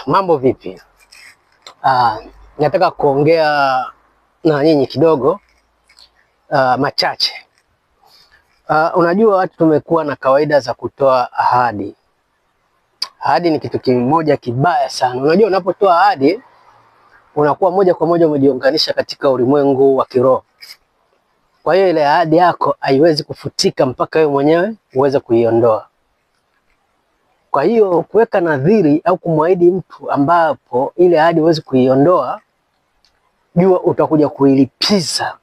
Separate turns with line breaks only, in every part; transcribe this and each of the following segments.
Mambo vipi? Nataka kuongea na nyinyi kidogo machache. Unajua watu tumekuwa na kawaida za kutoa ahadi. Ahadi ni kitu kimoja kibaya sana. Unajua unapotoa ahadi unakuwa moja kwa moja umejiunganisha katika ulimwengu wa kiroho. Kwa hiyo ile ahadi yako haiwezi kufutika mpaka wewe mwenyewe uweze kuiondoa. Kwa hiyo kuweka nadhiri au kumwahidi mtu ambapo ile ahadi huwezi kuiondoa, jua utakuja kuilipiza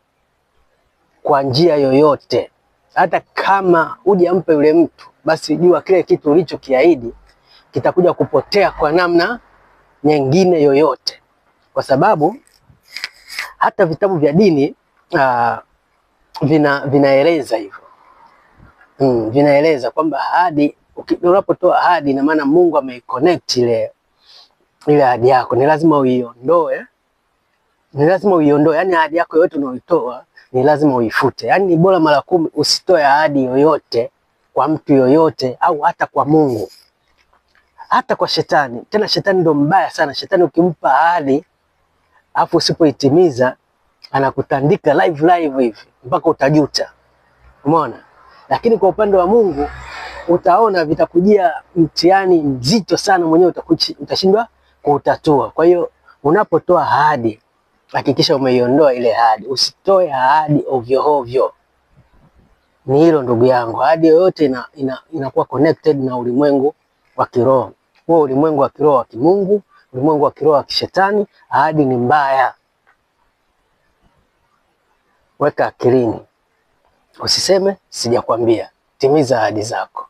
kwa njia yoyote. Hata kama hujampa yule mtu, basi jua kile kitu ulichokiahidi kitakuja kupotea kwa namna nyingine yoyote, kwa sababu hata vitabu vya dini vinaeleza hivyo. Vinaeleza kwamba ahadi, unapotoa ahadi, ina maana Mungu ameconnect ile ahadi yako, ni lazima uiondoe. Yani ahadi yako yote unayoitoa ni lazima uifute. Yani ni bora mara 10 usitoe ahadi yoyote kwa mtu yoyote, au hata kwa Mungu, hata kwa shetani. Tena shetani ndo mbaya sana. Shetani ukimpa ahadi afu usipoitimiza, anakutandika live hivi mpaka utajuta. Umeona? Lakini kwa upande wa Mungu utaona vitakujia mtihani mzito sana, mwenyewe utashindwa kuutatua. Kwa hiyo unapotoa ahadi, hakikisha umeiondoa ile ahadi. Usitoe ahadi ovyo ovyo. Ni hilo ndugu yangu. Ahadi yoyote inakuwa connected na ulimwengu wa kiroho. Huo ulimwengu wa kiroho wa kimungu, ulimwengu wa kiroho wa kishetani, ahadi ni mbaya. Weka akilini. Usiseme sijakwambia. Timiza ahadi zako.